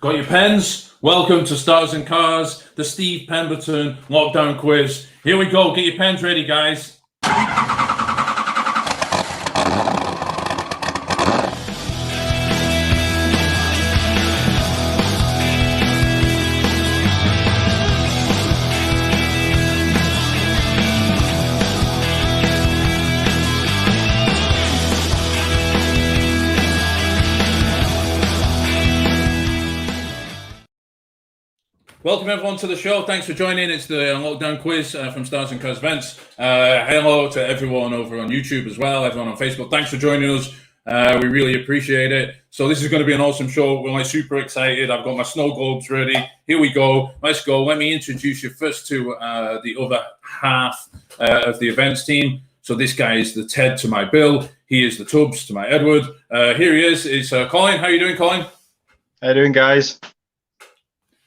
Got your pens? Welcome to Stars and Cars, the Steve Pemberton lockdown quiz. Here we go. Get your pens ready, guys. Welcome everyone to the show. Thanks for joining. It's the lockdown quiz from Stars and Cars Events. Hello to everyone over on YouTube as well, everyone on Facebook. Thanks for joining us. We really appreciate it. So this is going to be an awesome show. We're like super excited. I've got my snow globes ready. Here we go. Let's go. Let me introduce you first to the other half of the events team. So this guy is the Ted to my Bill. He is the Tubbs to my Edward. Here he is. It's Colin. How are you doing, Colin? How you doing, guys?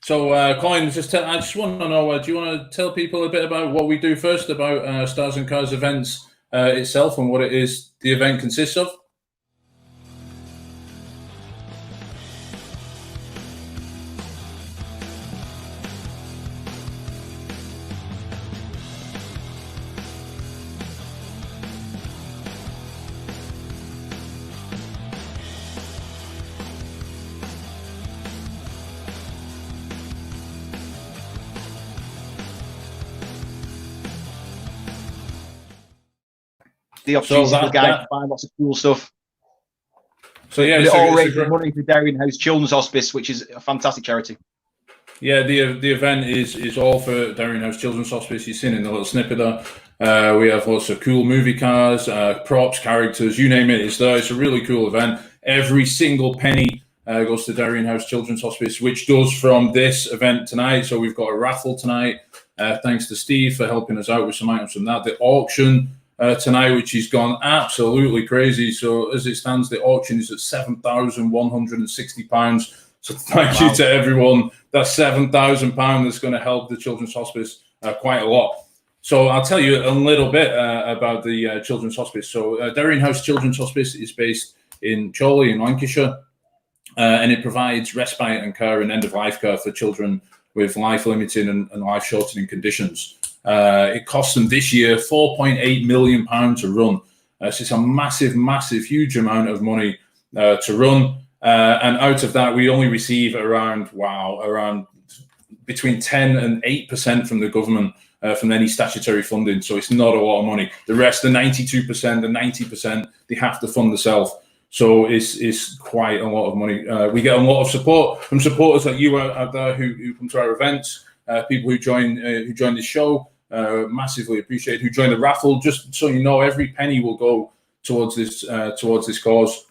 So, Colin, I just want to know, do you want to tell people a bit about what we do first, about Stars and Cars Events itself and what it is the event consists of? The opportunity for the guy to find lots of cool stuff. So yeah, it all raises money for Derian Children's Hospice, which is a fantastic charity. Yeah, the event is all for Derian Children's Hospice. You've seen in the little snippet there. We have lots of cool movie cars, props, characters, you name it. It's there. It's a really cool event. Every single penny goes to Derian Children's Hospice, which does from this event tonight. So we've got a raffle tonight. Thanks to Steve for helping us out with some items from that. The auction tonight, which has gone absolutely crazy. So as it stands, the auction is at £7,160. So thank you to everyone. That's £7,000 that's going to help the Children's Hospice quite a lot. So I'll tell you a little bit about the Children's Hospice. So Derian House Children's Hospice is based in Chorley in Lancashire, and it provides respite and care and end-of-life care for children with life-limiting and life-shortening conditions. It cost them this year £4.8 million to run. So it's a massive, huge amount of money to run. And out of that, we only receive around between 10 and 8% from the government from any statutory funding. So it's not a lot of money. The rest, the 92%, the 90%, they have to fund themselves. So it's quite a lot of money. We get a lot of support from supporters like you out there who come to our events, people who join the show. Massively appreciate who joined the raffle. Just so you know, every penny will go towards this cause.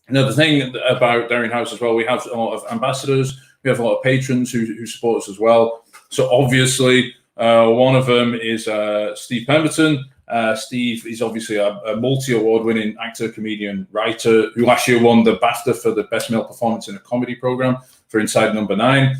Another thing about Derian House as well, we have a lot of ambassadors, we have a lot of patrons who support us as well. So obviously, one of them is Steve Pemberton. Steve is obviously a multi-award-winning actor, comedian, writer who last year won the BAFTA for the best male performance in a comedy program for Inside Number 9.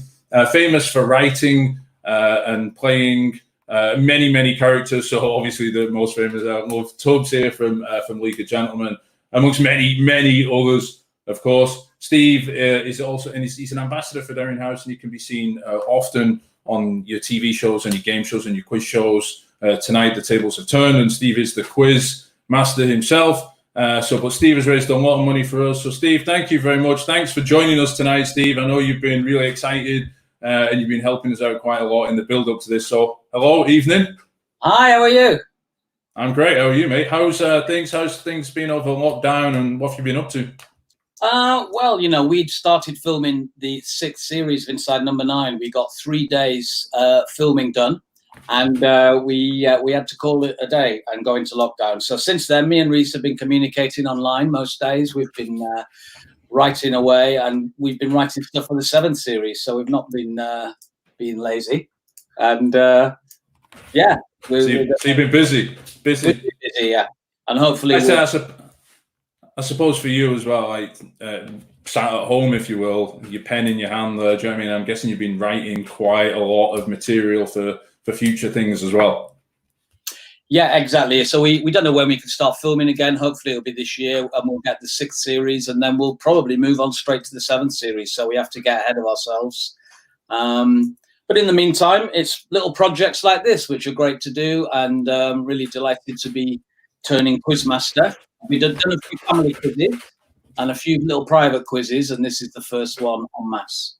Famous for writing and playing many characters. So obviously the most famous love Tubbs here from League of Gentlemen, amongst many others, of course. Steve is also, and he's an ambassador for Derian House, and he can be seen often on your TV shows and your game shows and your quiz shows. Tonight the tables have turned, and Steve is the quiz master himself. But Steve has raised a lot of money for us. So Steve, thank you very much. Thanks for joining us tonight, Steve. I know you've been really excited. And you've been helping us out quite a lot in the build-up to this. So, hello, evening. Hi, how are you? I'm great. How are you, mate? How's things been over lockdown, and what have you been up to? Well, we'd started filming the 6th series of Inside Number 9. We got 3 days filming done, and we had to call it a day and go into lockdown. So since then, me and Reese have been communicating online most days. We've been writing away, and we've been writing stuff for the 7th series, so we've not been being lazy. And yeah, so you've been busy, yeah. And hopefully, I suppose for you as well, like sat at home, if you will, your pen in your hand there. Do you know what I mean? I'm guessing you've been writing quite a lot of material for future things as well. Yeah, exactly. So we don't know when we can start filming again. Hopefully it'll be this year, and we'll get the 6th series, and then we'll probably move on straight to the 7th series. So we have to get ahead of ourselves. But in the meantime, it's little projects like this, which are great to do, and really delighted to be turning quizmaster. We've done a few family quizzes and a few little private quizzes, and this is the first one en masse.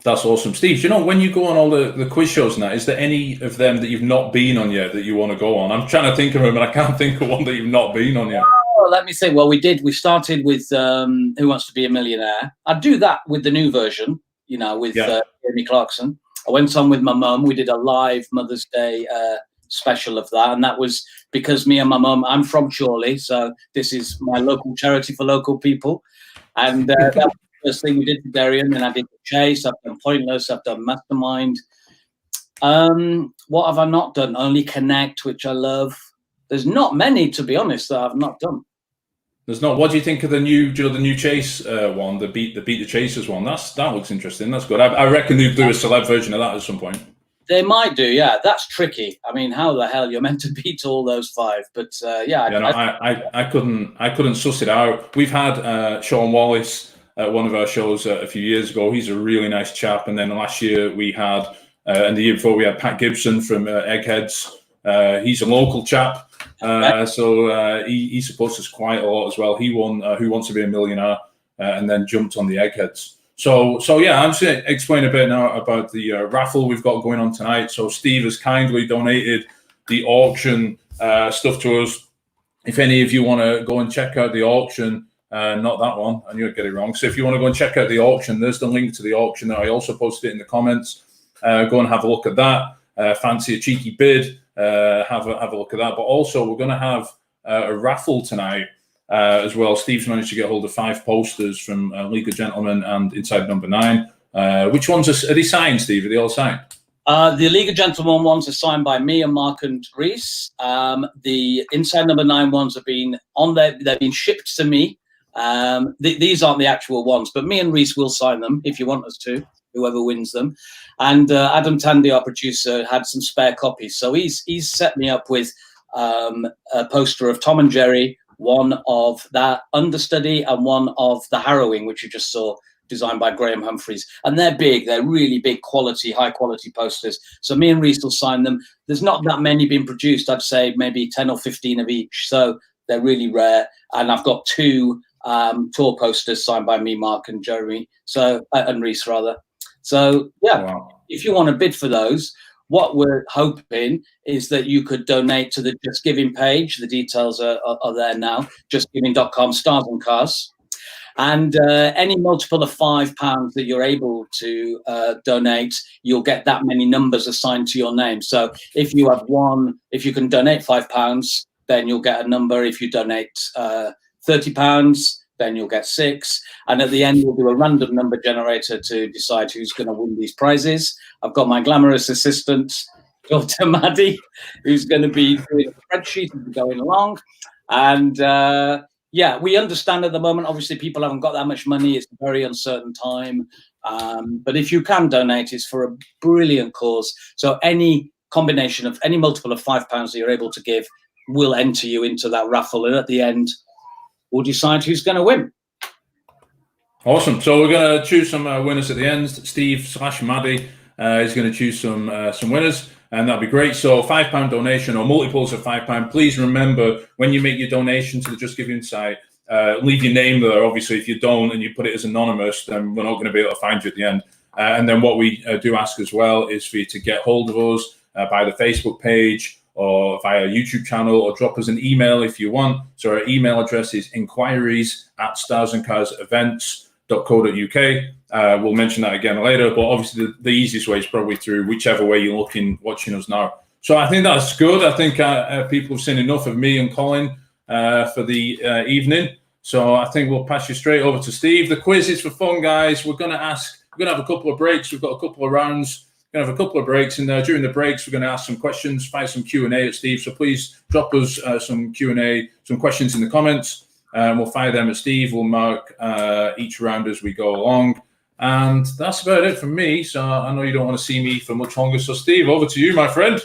That's awesome. Steve, you know, when you go on all the quiz shows now, is there any of them that you've not been on yet that you want to go on? I'm trying to think of them, and I can't think of one that you've not been on yet. Oh, let me say, well, we started with Who Wants to Be a Millionaire. I'd do that with the new version, you know, with Jamie Clarkson. I went on with my mum. We did a live Mother's Day special of that, and that was because me and my mum, I'm from Chorley, so this is my local charity for local people, and that was the first thing we did for Derian. Then I did the Chase, I've done Pointless, I've done Mastermind. What have I not done? Only Connect, which I love. There's not many, to be honest, that I've not done. There's not. What do you think of the new Chase one, the Beat the Chasers one? That looks interesting. That's good. I reckon they'll do a celeb version of that at some point. They might do, yeah. That's tricky. I mean, how the hell you're meant to beat all those 5? But I couldn't suss it out. We've had Sean Wallace at one of our shows a few years ago. He's a really nice chap. And then last year we had, and the year before we had Pat Gibson from Eggheads. He's a local chap, so he supports us quite a lot as well. He won Who Wants to Be a Millionaire, and then jumped on the Eggheads. So yeah, I'm just going to explain a bit now about the raffle we've got going on tonight. So Steve has kindly donated the auction stuff to us. If any of you want to go and check out the auction, not that one, I knew I'd get it wrong. So if you want to go and check out the auction, there's the link to the auction there. I also posted it in the comments. Go and have a look at that. Fancy a cheeky bid, have a look at that. But also we're going to have a raffle tonight. As well, Steve's managed to get hold of 5 posters from League of Gentlemen and Inside Number 9. Which ones are they signed, Steve? Are they all signed? The League of Gentlemen ones are signed by me and Mark and Reese. The Inside Number 9 ones have been on there. They've been shipped to me. These aren't the actual ones, but me and Reese will sign them if you want us to, whoever wins them. And Adam Tandy, our producer, had some spare copies. So he's set me up with a poster of Tom and Jerry, one of that Understudy, and one of The Harrowing, which you just saw, designed by Graham Humphreys. And they're big. They're really big quality, high quality posters. So me and Reese will sign them. There's not that many being produced. I'd say maybe 10 or 15 of each. So they're really rare. And I've got 2 tour posters signed by me, Mark, and Jeremy. So, and Reese, rather. So, yeah, wow. If you want to bid for those, what we're hoping is that you could donate to the Just Giving page. The details are there now, justgiving.com, stars and cars. And any multiple of £5 that you're able to donate, you'll get that many numbers assigned to your name. So if you have if you can donate £5, then you'll get a number. If you donate £30, then you'll get 6. And at the end, we'll do a random number generator to decide who's going to win these prizes. I've got my glamorous assistant, Dr. Maddie, who's going to be doing a spreadsheet and going along. And yeah, we understand at the moment, obviously, people haven't got that much money. It's a very uncertain time. But if you can donate, it's for a brilliant cause. So any combination of any multiple of £5 that you're able to give will enter you into that raffle. And at the end, we'll decide who's going to win. Awesome. So we're going to choose some winners at the end. Steve/Maddie is going to choose some winners, and that'll be great. So £5 donation or multiples of £5. Please remember, when you make your donation to the Just Giving site, leave your name there. Obviously, if you don't and you put it as anonymous, then we're not going to be able to find you at the end. And then what we do ask as well is for you to get hold of us by the Facebook page, or via YouTube channel, or drop us an email if you want. So our email address is inquiries@starsandcarsevents.co.uk. We'll mention that again later, but obviously the easiest way is probably through whichever way you're watching us now. So I think that's good. I think people have seen enough of me and Colin for the evening. So I think we'll pass you straight over to Steve. The quiz is for fun, guys. We're going to have a couple of breaks. We've got a couple of rounds. We're going to have a couple of breaks, and during the breaks, we're going to ask some questions, fire some Q&A at Steve. So please drop us some Q&A, some questions in the comments, and we'll fire them at Steve. We'll mark each round as we go along. And that's about it from me. So I know you don't want to see me for much longer. So Steve, over to you, my friend.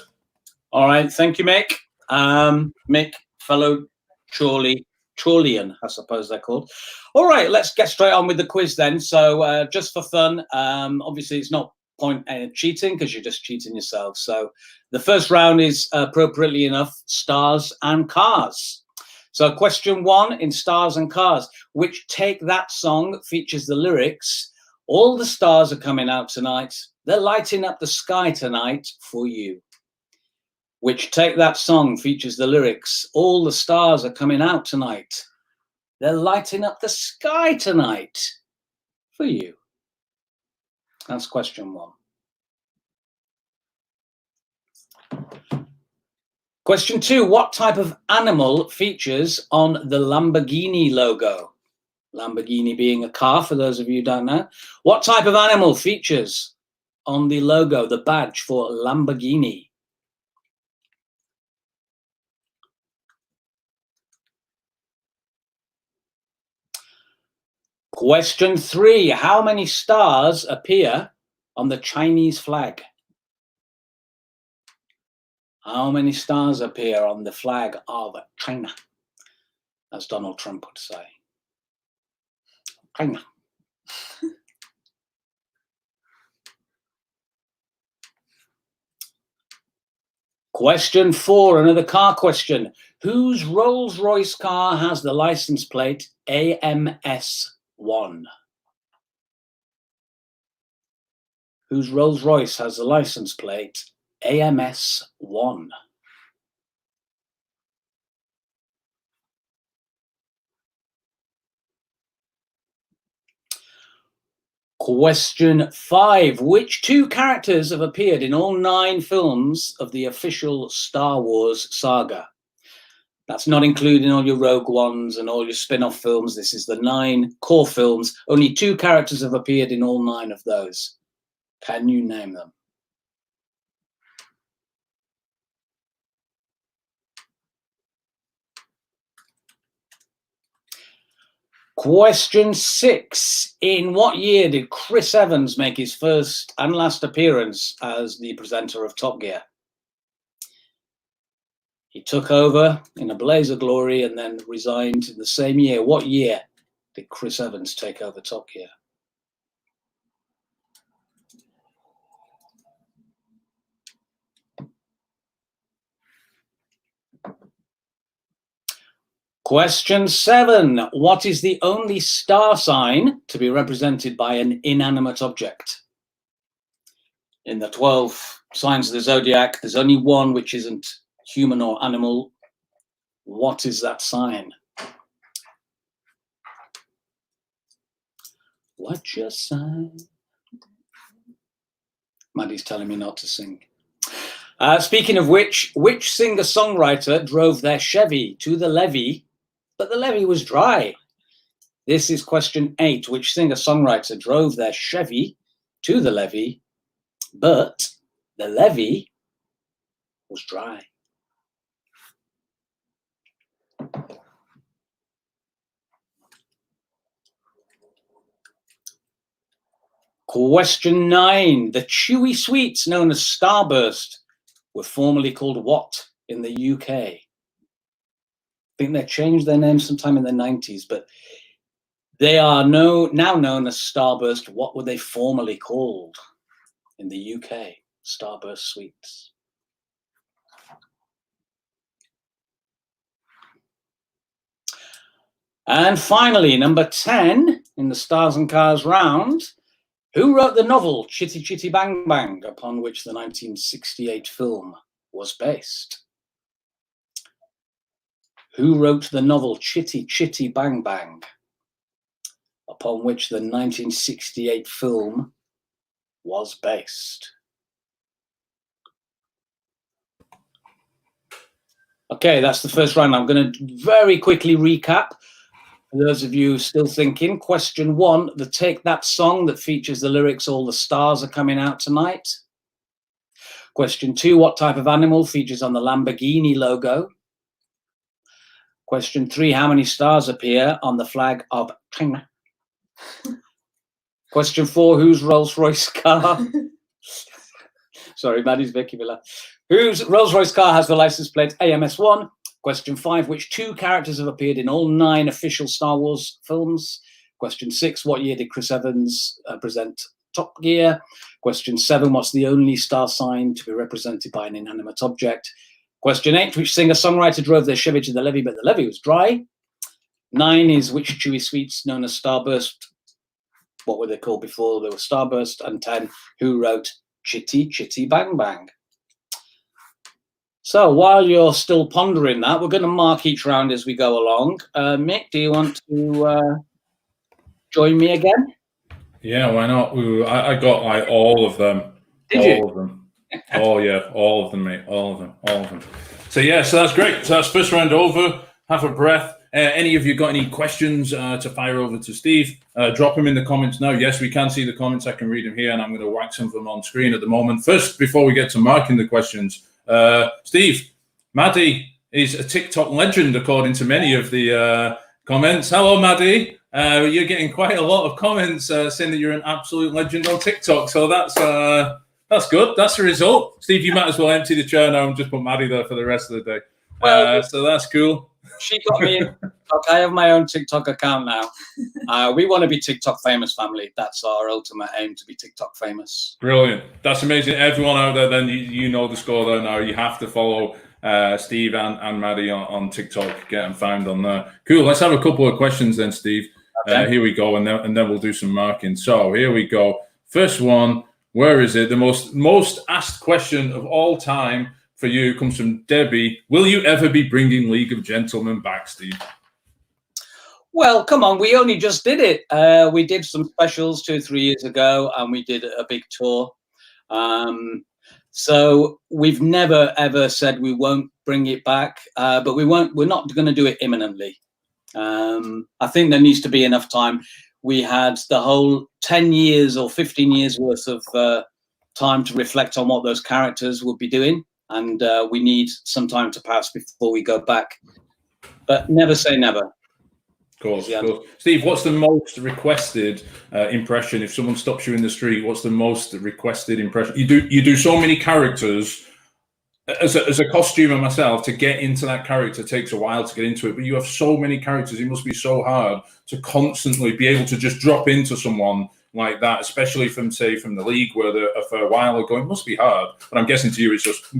All right. Thank you, Mick. Mick, fellow Chorleyan, I suppose they're called. All right, let's get straight on with the quiz then. So just for fun, obviously it's not point cheating because you're just cheating yourself. So the first round is appropriately enough stars and cars. So question 1 in stars and cars, which Take That song features the lyrics, all the stars are coming out tonight, they're lighting up the sky tonight for you. Which Take That song features the lyrics, all the stars are coming out tonight, they're lighting up the sky tonight for you. That's question 1. Question 2, what type of animal features on the Lamborghini logo? Lamborghini being a car, for those of you who don't know. What type of animal features on the logo, the badge for Lamborghini? Question 3, how many stars appear on the Chinese flag? How many stars appear on the flag of China? As Donald Trump would say. China. Question 4, another car question. Whose Rolls-Royce car has the license plate AMS1? Whose Rolls-Royce has the license plate AMS1? Question 5. Which 2 characters have appeared in all 9 films of the official Star Wars saga? That's not including all your Rogue Ones and all your spin-off films. This is the 9 core films. Only 2 characters have appeared in all 9 of those. Can you name them? Question 6. In what year did Chris Evans make his first and last appearance as the presenter of Top Gear? He took over in a blaze of glory and then resigned in the same year. What year did Chris Evans take over Top Gear? Question 7. What is the only star sign to be represented by an inanimate object? In the 12 signs of the zodiac, there's only one which isn't human or animal. What is that sign? What's your sign? Maddie's telling me not to sing. Speaking of which singer-songwriter drove their Chevy to the levee, but the levee was dry? This is question 8. Which singer-songwriter drove their Chevy to the levee, but the levee was dry? Question 9. The chewy sweets known as Starburst were formerly called what in the UK? I think they changed their name sometime in the 90s, but they are now known as Starburst. What were they formerly called in the UK? Starburst sweets. And finally, number 10 in the Stars and Cars round. Who wrote the novel Chitty Chitty Bang Bang, upon which the 1968 film was based? Who wrote the novel Chitty Chitty Bang Bang, upon which the 1968 film was based? Okay, that's the first round. I'm going to very quickly recap. For those of you still thinking, question 1, the Take That song that features the lyrics, all the stars are coming out tonight. Question 2, what type of animal features on the Lamborghini logo? Question 3, how many stars appear on the flag of China? Question 4, whose Rolls-Royce car? Sorry, Maddie's Vicky Villa. Whose Rolls-Royce car has the license plate AMS1? Question 5, which 2 characters have appeared in all 9 official Star Wars films? Question 6, what year did Chris Evans present Top Gear? Question 7, what's the only star sign to be represented by an inanimate object? Question 8, which singer-songwriter drove their Chevy to the levee, but the levee was dry? 9 is which chewy sweets known as Starburst? What were they called before they were Starburst? And 10, who wrote Chitty Chitty Bang Bang? So while you're still pondering that, we're going to mark each round as we go along. Mick, do you want to join me again? Yeah, why not? Ooh, I got like all of them. All of them. Oh yeah, all of them, mate. All of them. So yeah, so that's great. So that's first round over. Have a breath. Any of you got any questions to fire over to Steve? Drop them in the comments now. Yes, we can see the comments. I can read them here, and I'm going to whack some of them on screen at the moment. First, before we get to marking the questions, Steve, Maddie is a TikTok legend, according to many of the comments. Hello, Maddie. You're getting quite a lot of comments saying that you're an absolute legend on TikTok. So that's good. That's the result. Steve, you might as well empty the chair now and just put Maddie there for the rest of the day. Well, so that's cool. She got me in TikTok. I have my own TikTok account now. We want to be TikTok famous, family. That's our ultimate aim, to be TikTok famous. Brilliant. That's amazing. Everyone out there, then you know the score there now. You have to follow Steve and Maddie on TikTok. Get them found on there. Cool. Let's have a couple of questions then, Steve. Okay. Here we go, and then we'll do some marking. So here we go. First one. Where is it? The most asked question of all time for you comes from Debbie. Will you ever be bringing League of Gentlemen back, Steve? Well, come on. We only just did it. We did some specials 2 or 3 years ago, and we did a big tour. So we've never, ever said we won't bring it back, but we're not going to do it imminently. I think there needs to be enough time. We had the whole 10 years or 15 years worth of time to reflect on what those characters would be doing. And we need some time to pass before we go back. But never say never. Of course. Steve, what's the most requested impression? If someone stops you in the street, what's the most requested impression? You do so many characters. As a costumer myself, to get into that character takes a while to get into it. But you have so many characters, it must be so hard to constantly be able to just drop into someone like that, especially from the League, where for a while ago, it must be hard. But I'm guessing to you, it's just...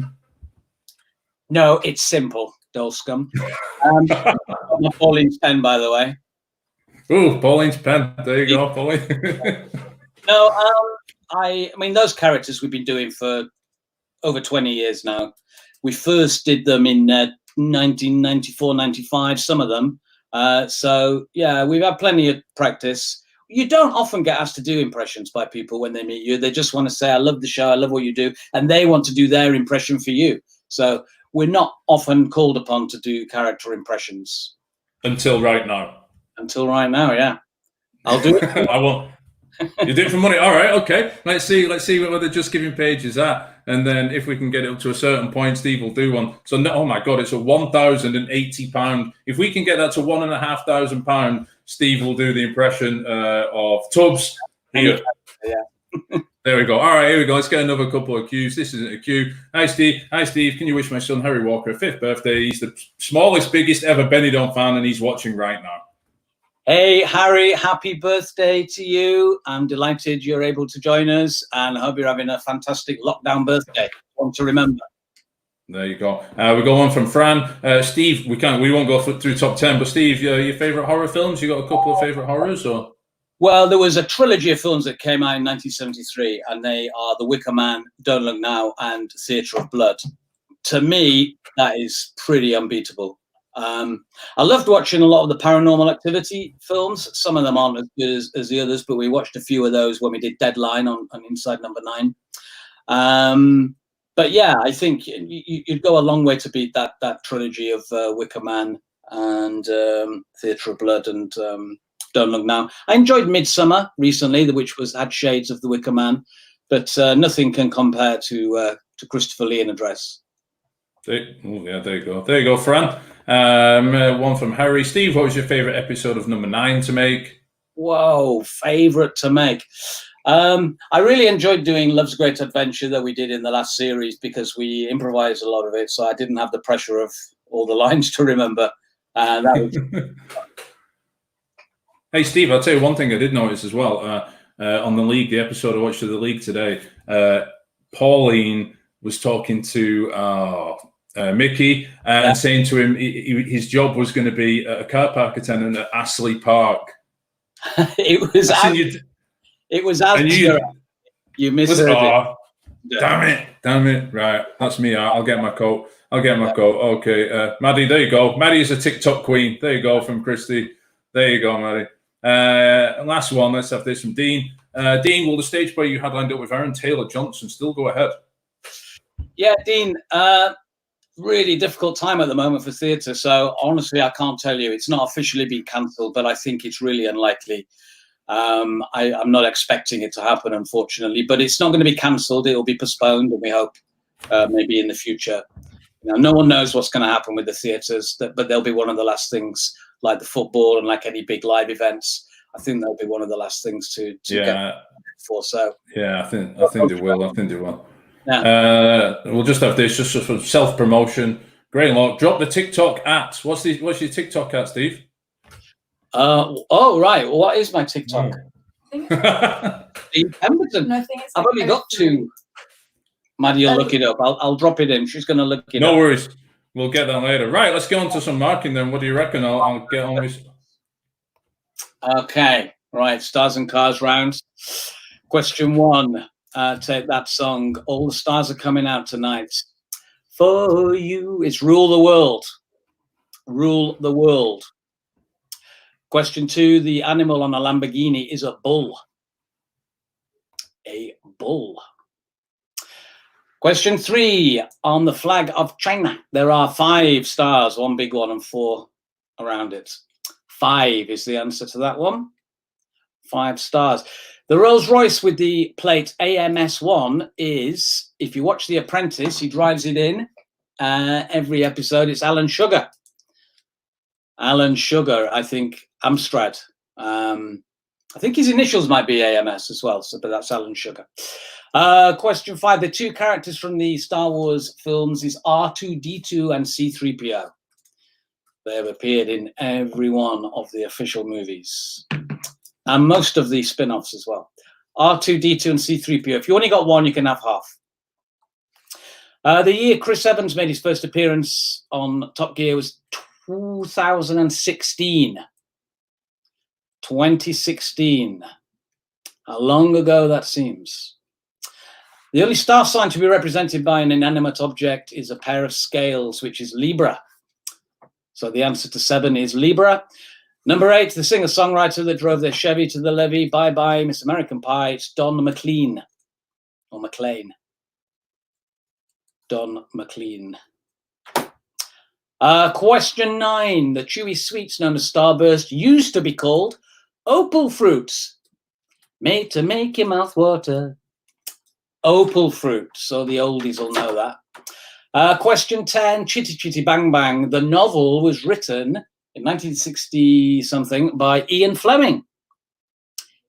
No, it's simple, dull scum. Pauline's pen, by the way. Ooh, Pauline's pen. There you go, Pauline. No, I mean, those characters we've been doing for over 20 years now. We first did them in 1994, 95, some of them. So, yeah, we've had plenty of practice. You don't often get asked to do impressions by people when they meet you. They just want to say, I love the show, I love what you do. And they want to do their impression for you. So we're not often called upon to do character impressions. Until right now. Until right now, yeah. I'll do it. I won't. You do it for money. All right, okay. Let's see where the Just Giving page is at. And then if we can get it up to a certain point, Steve will do one. So, oh my God, it's a £1,080. If we can get that to £1,500, Steve will do the impression of Tubbs here. Yeah. There we go. All right, here we go. Let's get another couple of cues. This isn't a cue. Hi, Steve. Can you wish my son Harry Walker a 5th birthday? He's the smallest, biggest ever Benidorm fan, and he's watching right now. Hey, Harry, happy birthday to you. I'm delighted you're able to join us, and I hope you're having a fantastic lockdown birthday. One to remember. There you go. We go on from Fran. Steve, we won't go through top 10, but Steve, your favourite horror films? You got a couple of favourite horrors? Or? Well, there was a trilogy of films that came out in 1973, and they are The Wicker Man, Don't Look Now, and Theatre of Blood. To me, that is pretty unbeatable. I loved watching a lot of the Paranormal Activity films. Some of them aren't as good as the others, but we watched a few of those when we did Deadline on Inside Number 9. But yeah, I think you'd go a long way to beat that trilogy of Wicker Man and Theatre of Blood and Don't Look Now. I enjoyed Midsummer recently, which had shades of The Wicker Man, but nothing can compare to Christopher Lee in a dress. There you go, Fran. One from Harry. Steve, what was your favourite episode of number 9 to make? Whoa, favourite to make. I really enjoyed doing Love's Great Adventure that we did in the last series because we improvised a lot of it, so I didn't have the pressure of all the lines to remember. That was... Hey, Steve, I'll tell you one thing I did notice as well. On the League, the episode I watched of the League today, Pauline was talking to Mickey and saying to him his job was going to be a car park attendant at Astley Park. It was you misheard it. Damn it. Right, that's me. I'll get my coat. Okay, Maddie, there you go. Maddie is a TikTok queen. There you go from Christy. There you go, Maddie. Last one, let's have this from Dean. Dean, will the stage play you had lined up with Aaron Taylor Johnson still go ahead? Yeah, Dean, Really difficult time at the moment for theatre. So honestly, I can't tell you. It's not officially been cancelled, but I think it's really unlikely. I'm not expecting it to happen, unfortunately, but it's not going to be cancelled. It will be postponed, and we hope maybe in the future. No one knows what's going to happen with the theatres, but they'll be one of the last things, like the football and like any big live events. I think they'll be one of the last things to get for. So yeah, I think they will. Yeah. We'll just have this just for self-promotion. Great lot. Drop the TikTok at. What's your TikTok at, Steve? Oh right. What is my TikTok? Steve Pemberton. No, I've only got two. Maddie will look it up. I'll drop it in. She's going to look it up. No worries. We'll get that later. Right. Let's get on to some marking then. What do you reckon? I'll get on with. Okay. Right. Stars and Cars round. Question 1. Take that song. All the stars are coming out tonight. For you, it's Rule the World. Rule the World. Question 2, the animal on a Lamborghini is a bull. A bull. Question 3, on the flag of China, there are 5 stars, 1 big one and 4 around it. 5 is the answer to that one. 5 stars. The Rolls Royce with the plate AMS1 is, if you watch The Apprentice, he drives it in every episode. It's Alan Sugar. Alan Sugar, I think, Amstrad. I think his initials might be AMS as well, but that's Alan Sugar. Question 5, the 2 characters from the Star Wars films is R2-D2 and C-3PO. They have appeared in every one of the official movies. And most of the spin-offs as well. R2-D2 and C-3PO. If you only got one, you can have half. The year Chris Evans made his first appearance on Top Gear was 2016. 2016. How long ago that seems. The only star sign to be represented by an inanimate object is a pair of scales, which is Libra. So the answer to 7 is Libra. Number 8, the singer-songwriter that drove their Chevy to the levee. Bye-bye, Miss American Pie. It's Don McLean. Or McLean. Don McLean. Question 9. The chewy sweets known as Starburst used to be called opal fruits. Made to make your mouth water. Opal fruit. So the oldies will know that. Question 10. Chitty Chitty Bang Bang. The novel was written in 1960-something by Ian Fleming.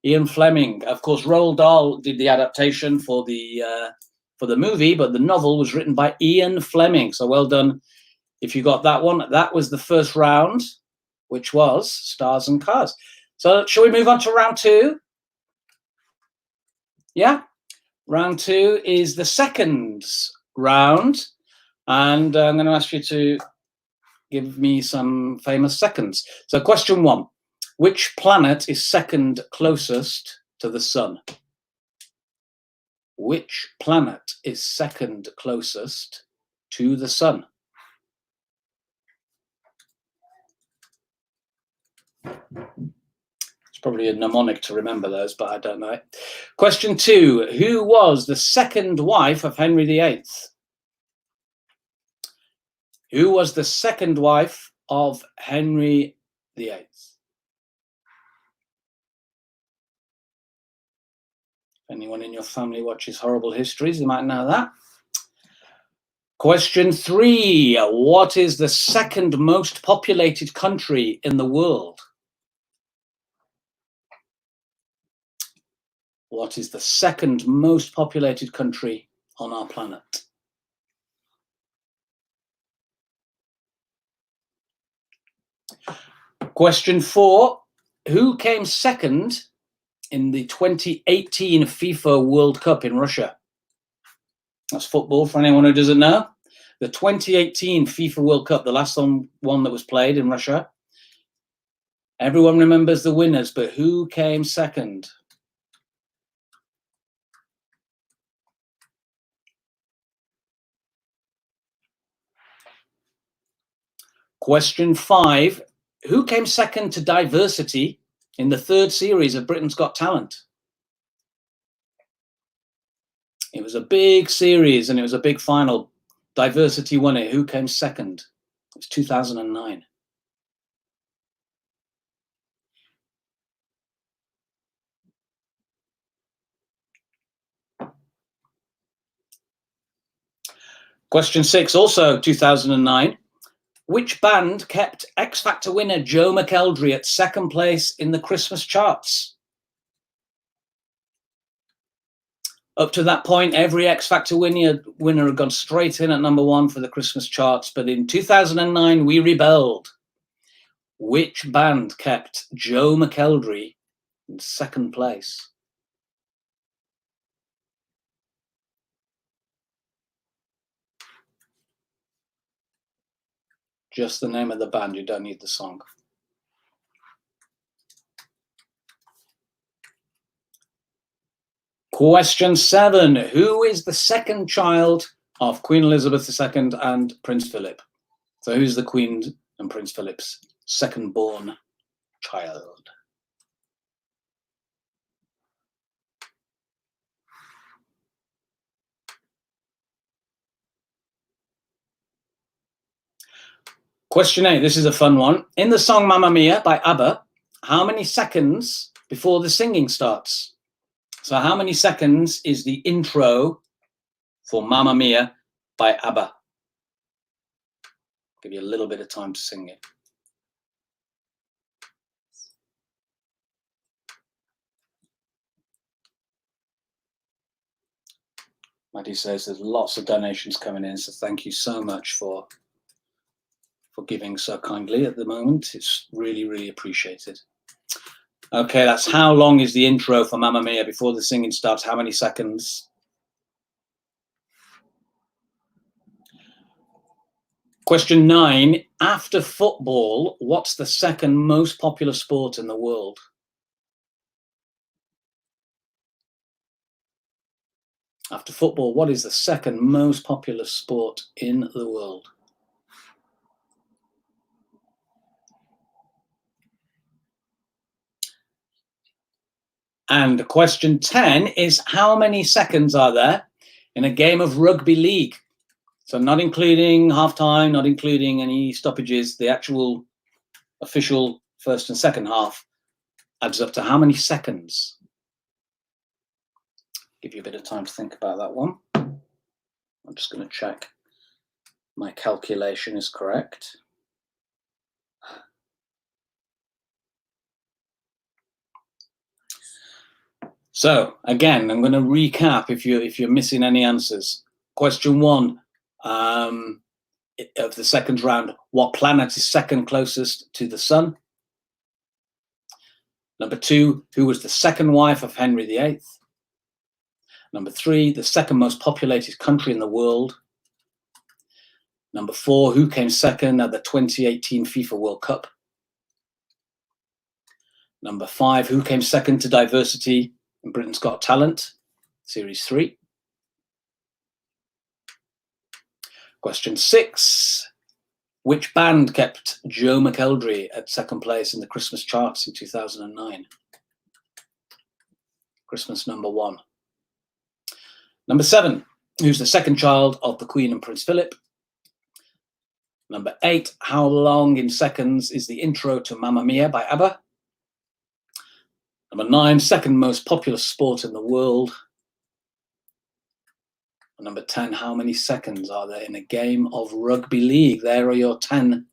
Ian Fleming. Of course, Roald Dahl did the adaptation for the movie, but the novel was written by Ian Fleming. So well done if you got that one. That was the first round, which was Stars and Cars. So shall we move on to round 2? Yeah? Round 2 is the second round. And I'm going to ask you to give me some famous seconds. So question 1, which planet is second closest to the sun? Which planet is second closest to the sun? It's probably a mnemonic to remember those, but I don't know it. Question 2, who was the second wife of Henry VIII? Who was the second wife of Henry VIII? If anyone in your family watches Horrible Histories, you might know that. Question 3. What is the second most populated country in the world? What is the second most populated country on our planet? Question 4. Who came second in the 2018 FIFA World Cup in Russia? That's football for anyone who doesn't know. The 2018 FIFA World Cup, the last one that was played in Russia. Everyone remembers the winners, but who came second? Question 5. Who came second to diversity in the 3rd series of Britain's Got Talent? It was a big series and it was a big final. Diversity won it. Who came second? It was 2009. Question 6, also 2009. Which band kept X Factor winner Joe McElderry at 2nd place in the Christmas charts? Up to that point, every X Factor winner had gone straight in at number 1 for the Christmas charts, but in 2009, we rebelled. Which band kept Joe McElderry in 2nd place? Just the name of the band, you don't need the song. Question 7. Who is the 2nd child of Queen Elizabeth II and Prince Philip? So who's the Queen and Prince Philip's 2nd born child? Question 8. This is a fun one. In the song Mamma Mia by ABBA, how many seconds before the singing starts? So how many seconds is the intro for Mamma Mia by ABBA? Give you a little bit of time to sing it. Maddie says there's lots of donations coming in, so thank you so much for giving so kindly at the moment. It's really, really appreciated. Okay, that's how long is the intro for Mamma Mia before the singing starts? How many seconds? Question 9. After football, what's the 2nd most popular sport in the world? After football, what is the 2nd most popular sport in the world? And question 10 is how many seconds are there in a game of rugby league? So not including half-time, not including any stoppages, the actual official 1st and 2nd half adds up to how many seconds? Give you a bit of time to think about that one. I'm just going to check my calculation is correct. So again, I'm going to recap if you're missing any answers. Question 1 of the 2nd round: what planet is 2nd closest to the sun? Number 2, who was the 2nd wife of Henry VIII? Number 3, the 2nd most populated country in the world? Number 4, who came 2nd at the 2018 FIFA World Cup? Number 5, who came 2nd to diversity in Britain's Got Talent, Series 3? Question 6, which band kept Joe McElderry at 2nd place in the Christmas charts in 2009? Christmas number 1. Number 7, who's the 2nd child of the Queen and Prince Philip? Number 8, how long in seconds is the intro to Mamma Mia by ABBA? Number 9, 2nd most popular sport in the world? And number 10, how many seconds are there in a game of rugby league? There are your 10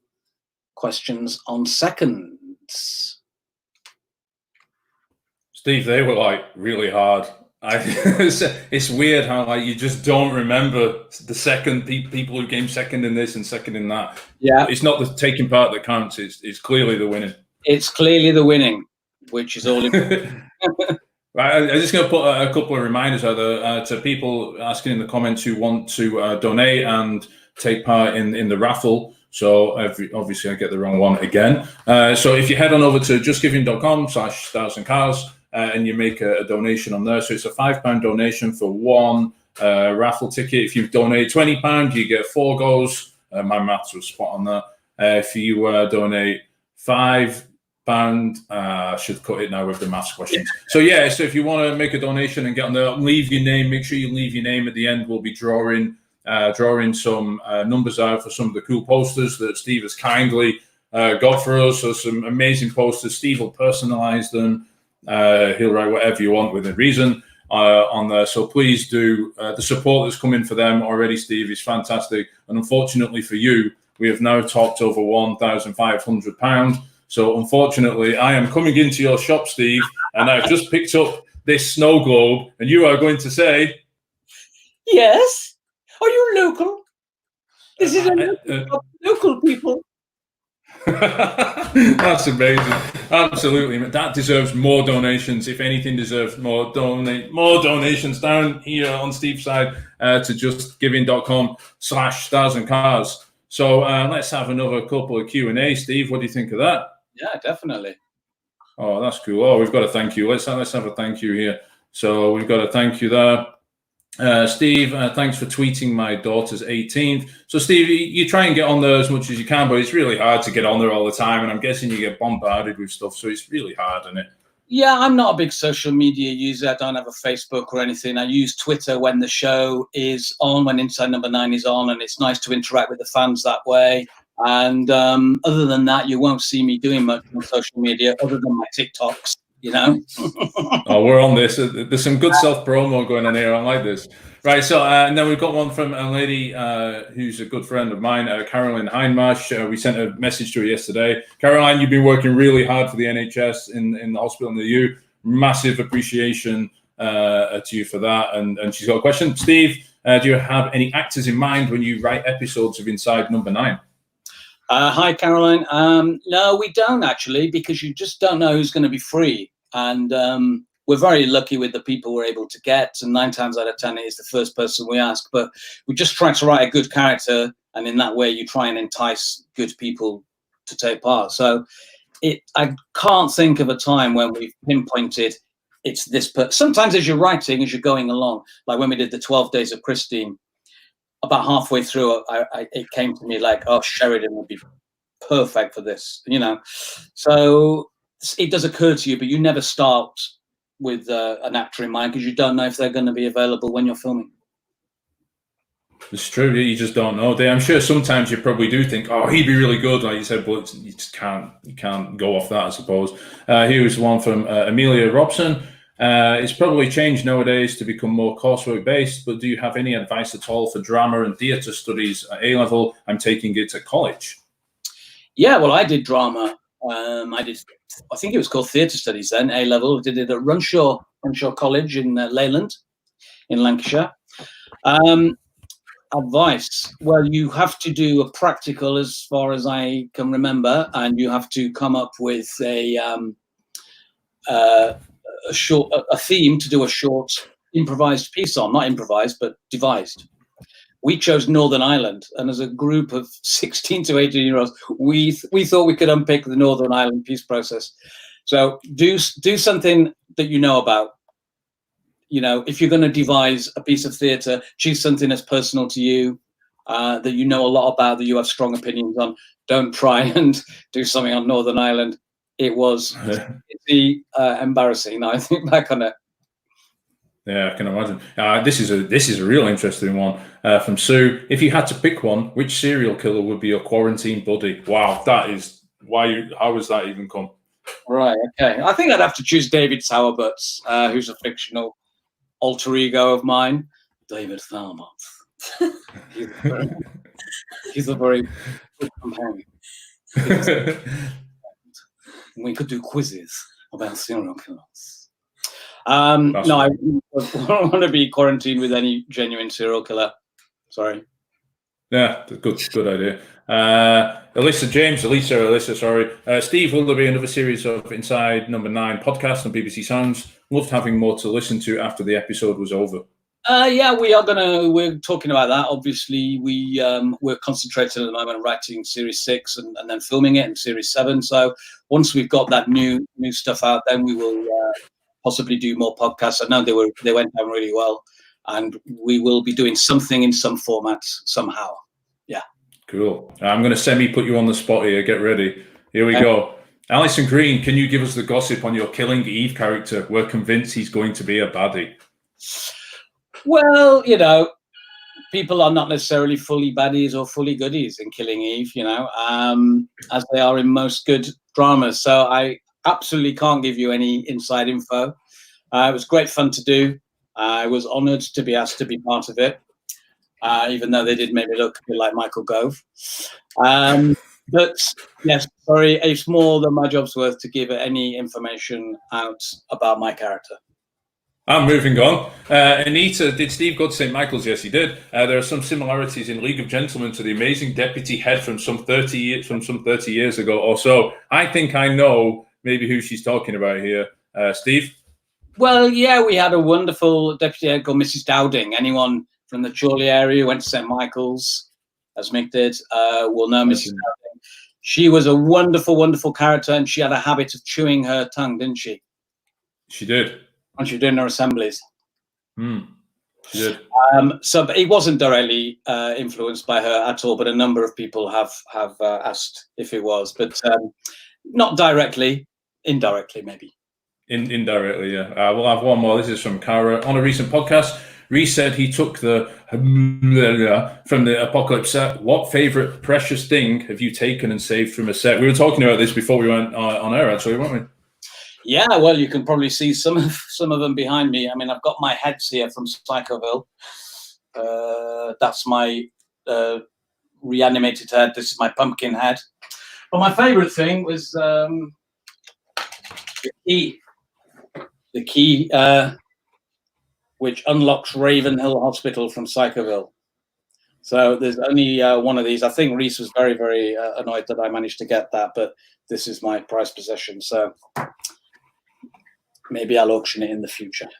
questions on seconds. Steve, they were like really hard. It's weird how like you just don't remember the second people who came second in this and second in that. Yeah, it's not the taking part that counts. It's clearly the winning. It's clearly the winning, which is all. Right, I'm just going to put a couple of reminders out there to people asking in the comments who want to donate and take part in the raffle. So obviously I get the wrong one again. So if you head on over to justgiving.com/1000cars and you make a donation on there. So it's a £5 donation for one raffle ticket. If you donate £20, you get 4 goes. My maths was spot on that. If you donate £5, I should cut it now with the maths questions. So yeah, so if you want to make a donation and get on there, leave your name. Make sure you leave your name at the end. We'll be drawing some numbers out for some of the cool posters that Steve has kindly got for us. So some amazing posters. Steve will personalize them. He'll write whatever you want within reason on there. So please do. The support that's come in for them already, Steve, is fantastic. And unfortunately for you, we have now topped over £1,500. So unfortunately, I am coming into your shop, Steve, and I've just picked up this snow globe, and you are going to say, "Yes, are you local? This is local people." That's amazing. Absolutely. That deserves more donations. If anything deserves more donations down here on Steve's side to justgiving.com/1000cars. So let's have another couple of Q&A. Steve, what do you think of that? Yeah, definitely. Oh, that's cool. Oh, we've got a thank you. Let's have a thank you here. So we've got a thank you there. Steve, thanks for tweeting my daughter's 18th. So, Steve, you try and get on there as much as you can, but it's really hard to get on there all the time. And I'm guessing you get bombarded with stuff. So it's really hard, isn't it? Yeah, I'm not a big social media user. I don't have a Facebook or anything. I use Twitter when the show is on, when Inside Number 9 is on, and it's nice to interact with the fans that way. And other than that, you won't see me doing much on social media other than my TikToks, you know. Oh, we're on this. There's some good self-promo going on here. I like this. Right, so and then we've got one from a lady who's a good friend of mine, Caroline Heinmarsh. We sent a message to her yesterday. Caroline, you've been working really hard for the NHS in the hospital near you. Massive appreciation to you for that. And she's got a question. Steve, do you have any actors in mind when you write episodes of Inside Number 9? Hi, Caroline. No, we don't actually, because you just don't know who's going to be free. And we're very lucky with the people we're able to get. And 9 times out of 10, it is the first person we ask. But we just try to write a good character. And in that way, you try and entice good people to take part. So I can't think of a time when we've pinpointed it's this person. Sometimes as you're writing, as you're going along, like when we did the 12 Days of Christine, about halfway through, it came to me like, oh, Sheridan would be perfect for this, you know. So it does occur to you, but you never start with an actor in mind because you don't know if they're going to be available when you're filming. It's true. You just don't know. I'm sure sometimes you probably do think, oh, he'd be really good, like you said, but you just can't go off that, I suppose. Here's one from Amelia Robson. It's probably changed nowadays to become more coursework based, but do you have any advice at all for drama and theatre studies at A level? I'm taking it at college. Yeah, well, I did drama. I think it was called theatre studies then, A level. I did it at Runshaw College in Leyland, in Lancashire. Advice. Well, you have to do a practical as far as I can remember, and you have to come up with a theme to do a short improvised piece on, not improvised, but devised. We chose Northern Ireland, and as a group of 16 to 18-year-olds, we thought we could unpick the Northern Ireland peace process. So do something that you know about. You know, if you're going to devise a piece of theatre, choose something that's personal to you, that you know a lot about, that you have strong opinions on. Don't try and do something on Northern Ireland. It was embarrassing. Now I think back on it. Yeah, I can imagine. This is a real interesting one from Sue. If you had to pick one, which serial killer would be your quarantine buddy? Wow, that is how has that even come? Right. Okay. I think I'd have to choose David Sowerbutts, who's a fictional alter ego of mine, David Sowerbutts. He's a very good companion. We could do quizzes about serial killers. No, I don't want to be quarantined with any genuine serial killer. Sorry. Yeah, good idea. Alyssa, sorry. Steve, will there be another series of Inside Number 9 podcast on BBC Sounds? Loved having more to listen to after the episode was over. Yeah, we're talking about that. Obviously, we're concentrated at the moment on writing Series 6 and then filming it in Series 7. So once we've got that new stuff out, then we will possibly do more podcasts. I know they went down really well, and we will be doing something in some format somehow. Yeah. Cool. I'm going to semi-put you on the spot here. Get ready. Here we go. Alison Green, can you give us the gossip on your Killing Eve character? We're convinced he's going to be a baddie. Well, people are not necessarily fully baddies or fully goodies in Killing Eve, as they are in most good dramas. So I absolutely can't give you any inside info. It was great fun to do. I was honoured to be asked to be part of it, even though they did make me look a bit like Michael Gove. But yes, sorry, it's more than my job's worth to give any information out about my character. I'm moving on. Anita, did Steve go to St. Michael's? Yes, he did. There are some similarities in League of Gentlemen to the amazing deputy head from some 30 years ago or so. I think I know maybe who she's talking about here. Steve? Well, yeah, we had a wonderful deputy head called Mrs. Dowding. Anyone from the Chorley area who went to St. Michael's, as Mick did, will know Mrs. Dowding. She was a wonderful, wonderful character, and she had a habit of chewing her tongue, didn't she? She did. When she was doing her assemblies. She did. So it wasn't directly influenced by her at all, but a number of people have asked if it was, but not directly, indirectly maybe. Indirectly, yeah. We'll have one more. This is from Cara. On a recent podcast, Reese said he took the from the Apocalypse set. What favourite precious thing have you taken and saved from a set? We were talking about this before we went on air, actually, weren't we? Yeah, well, you can probably see some of them behind me. I mean, I've got my heads here from Psychoville. That's my reanimated head. This is my pumpkin head. But my favourite thing was the key. The key, which unlocks Ravenhill Hospital from Psychoville. So there's only one of these. I think Reese was very, very annoyed that I managed to get that, but this is my prized possession. So maybe I'll auction it in the future.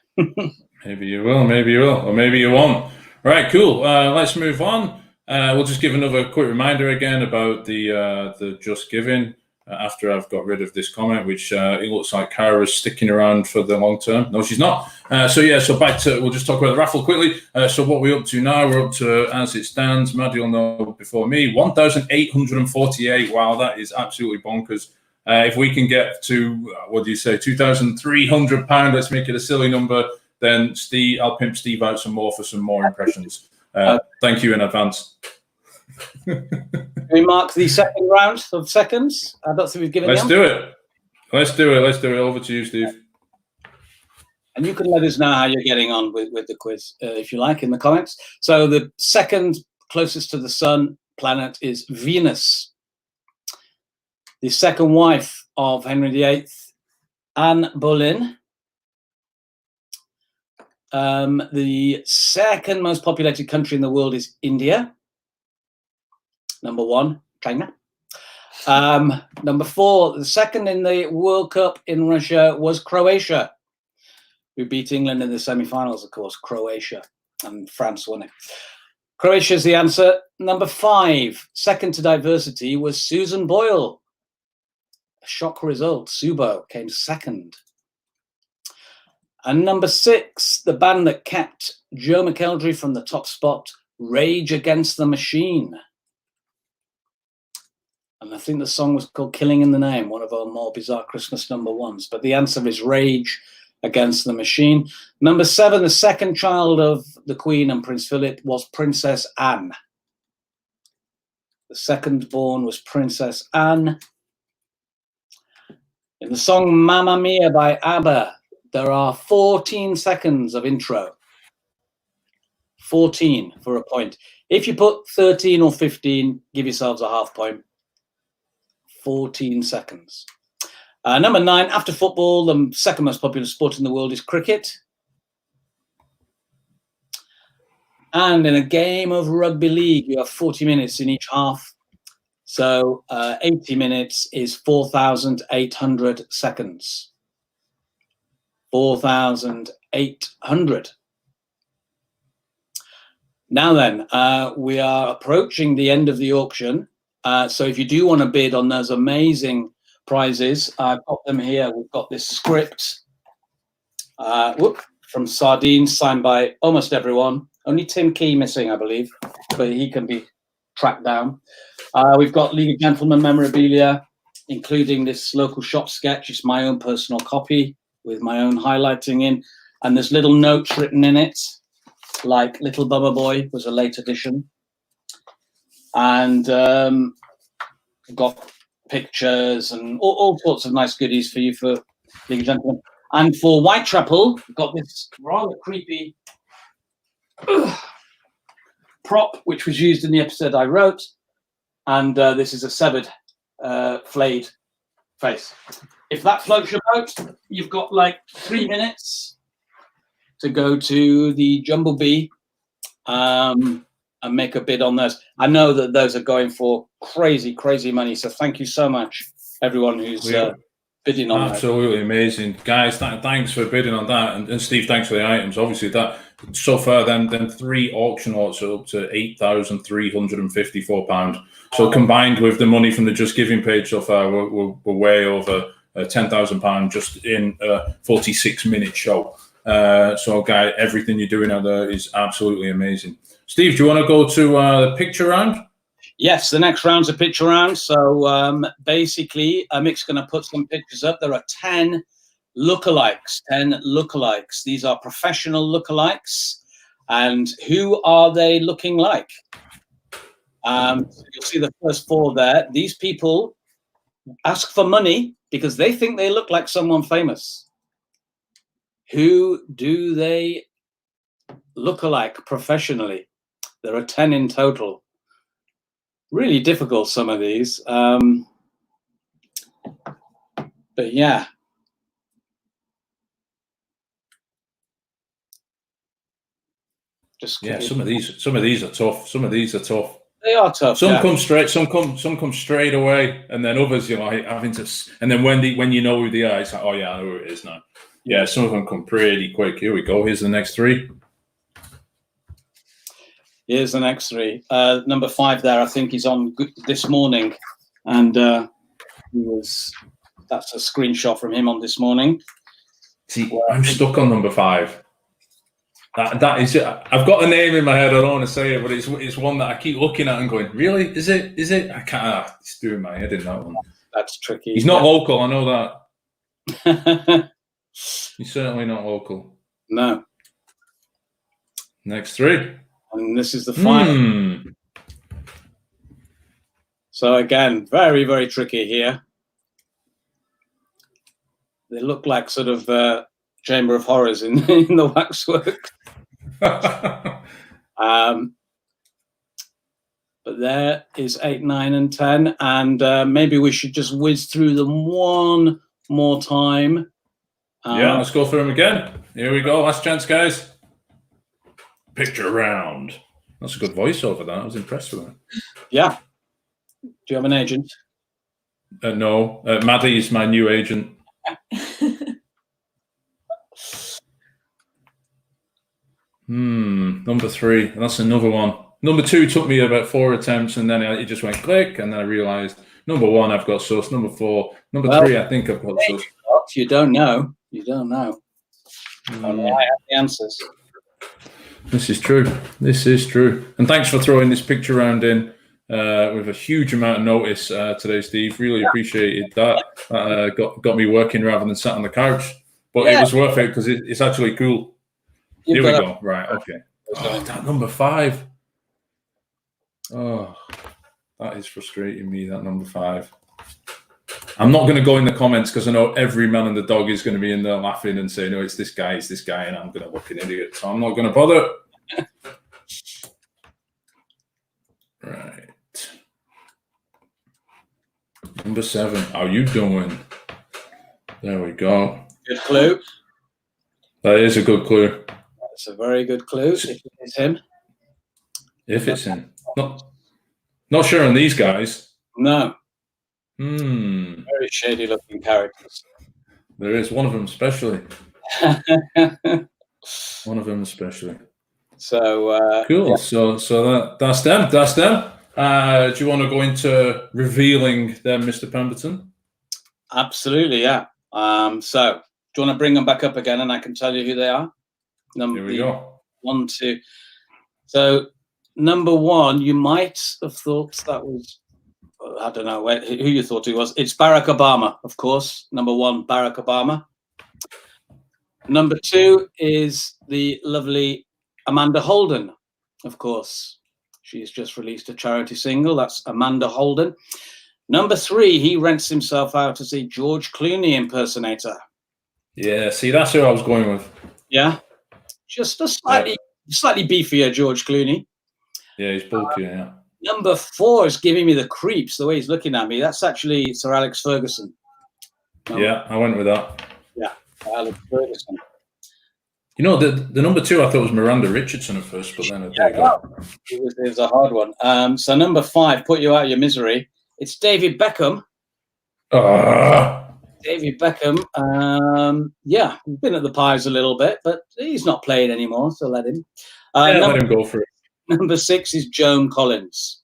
Maybe you will, or maybe you won't. Right, cool. Let's move on. We'll just give another quick reminder again about the Just Giving. After I've got rid of this comment, which it looks like Kara's sticking around for the long term. No, she's not. So back to, we'll just talk about the raffle quickly. So what we're up to now, we're up to, as it stands, Maddie will know before me, 1,848. Wow, that is absolutely bonkers. If we can get to, £2,300, let's make it a silly number, then Steve, I'll pimp Steve out some more for some more impressions. Thank you in advance. We mark the second round of seconds. I don't think we've given. Let's do it. Over to you, Steve. And you can let us know how you're getting on with the quiz, if you like, in the comments. So the second closest to the sun planet is Venus. The second wife of Henry VIII, Anne Boleyn. The second most populated country in the world is India. Number 1, China. Number 4, the second in the World Cup in Russia was Croatia, who beat England in the semi-finals, of course, Croatia, and France won it. Croatia is the answer. Number 5, second to diversity, was Susan Boyle. A shock result. Subo came second. And number 6, the band that kept Joe McElderry from the top spot, Rage Against the Machine. And I think the song was called Killing in the Name, one of our more bizarre Christmas number ones. But the answer is Rage Against the Machine. Number 7, the second child of the Queen and Prince Philip was Princess Anne. The second born was Princess Anne. In the song Mamma Mia by ABBA, there are 14 seconds of intro. 14 for a point. If you put 13 or 15, give yourselves a half point. 14 seconds. Number 9, after football, the second most popular sport in the world is cricket. And in a game of rugby league, you have 40 minutes in each half. So 80 minutes is 4,800 seconds. 4,800. Now then, we are approaching the end of the auction. So if you do want to bid on those amazing prizes, I've got them here. We've got this script from Sardines, signed by almost everyone. Only Tim Key missing, I believe, but he can be tracked down. We've got League of Gentlemen memorabilia, including this local shop sketch. It's my own personal copy with my own highlighting in. And there's little notes written in it, like Little Bubba Boy was a late addition. And we've got pictures and all sorts of nice goodies for you for League of Gentlemen. And for Whitechapel, we've got this rather creepy prop, which was used in the episode I wrote. And this is a severed, flayed face. If that floats your boat, you've got like 3 minutes to go to the Jumble Bee and make a bid on those. I know that those are going for crazy, crazy money. So thank you so much, everyone who's bidding on that. Absolutely amazing. Guys, thanks for bidding on that. And Steve, thanks for the items. Obviously, that so far, then 3 auction lots are up to £8,354. So combined with the money from the Just Giving page so far, we're way over £10,000 just in a 46-minute show. So, guys, everything you're doing out there is absolutely amazing. Steve, do you want to go to the picture round? Yes, the next round's a picture round. So basically, Mick's going to put some pictures up. There are 10 lookalikes. 10 lookalikes. These are professional lookalikes. And who are they looking like? You'll see the first 4 there. These people ask for money because they think they look like someone famous. Who do they look like professionally? There are 10 in total. Really difficult, some of these. But yeah. Some of these are tough. Some of these are tough. They are tough. Some come straight. Some come straight away, and then others, you know, having to. And then when you know who they are, it's like, oh yeah, I know who it is now. Yeah, some of them come pretty quick. Here we go. Here's the next 3. Here's the next 3. Number 5 there, I think he's on this morning, and that's a screenshot from him on this morning. See, I'm stuck on number 5. That is it. I've got a name in my head. I don't want to say it, but it's one that I keep looking at and going, really? Is it? I can't. It's doing my head in that one. That's tricky. He's not local. I know that. He's certainly not local. No. Next 3. And this is the final. So again, very, very tricky here. They look like sort of Chamber of Horrors in the waxwork. But there is 8, 9, and 10. And maybe we should just whiz through them one more time. Yeah, let's go through them again. Here we go. Last chance, guys. Picture round. That's a good voiceover, that. I was impressed with that. Yeah. Do you have an agent? No. Maddie is my new agent. Number 3. That's another one. Number 2 took me about 4 attempts, and then it just went click, and then I realised number 1 I've got sus. Number 4. Number 3 I think I've got sus. You don't know. You don't know. I have the answers. This is true. This is true. And thanks for throwing this picture round in with a huge amount of notice today, Steve. Really appreciated that. Got me working rather than sat on the couch. But it was worth it because it's actually cool. Here we go. Right, okay. Oh, that number 5. Oh, that is frustrating me, that number 5. I'm not going to go in the comments because I know every man and the dog is going to be in there laughing and saying, no, it's this guy, and I'm going to look an idiot. So I'm not going to bother. Right. Number 7. How you doing? There we go. Good clue. That is a good clue. That's a very good clue. If it's him. If it's him. Not sure on these guys. No. Hmm. Very shady looking characters. There is one of them especially. One of them especially. So cool. Yeah. So that's them. That's them. Do you want to go into revealing them, Mr. Pemberton? Absolutely, yeah. So do you want to bring them back up again, and I can tell you who they are? Here we go. 1, 2. So number 1, you might have thought that was, I don't know who you thought he was. It's Barack Obama, of course. Number 1, Barack Obama. Number 2 is the lovely Amanda Holden, of course. She's just released a charity single. That's Amanda Holden. Number 3, he rents himself out as a George Clooney impersonator. Yeah, see, that's who I was going with. Yeah, just a slightly beefier George Clooney. Yeah, he's bulky, yeah. Number 4 is giving me the creeps, the way he's looking at me. That's actually Sir Alex Ferguson. Yeah, I went with that. Yeah, Alex Ferguson. You know, the number 2 I thought was Miranda Richardson at first, but then there you go. It was a hard one. So number 5, put you out of your misery. It's David Beckham. David Beckham. Yeah, he's been at the Pies a little bit, but he's not playing anymore, so let him. Let him go for it. Number 6 is Joan Collins.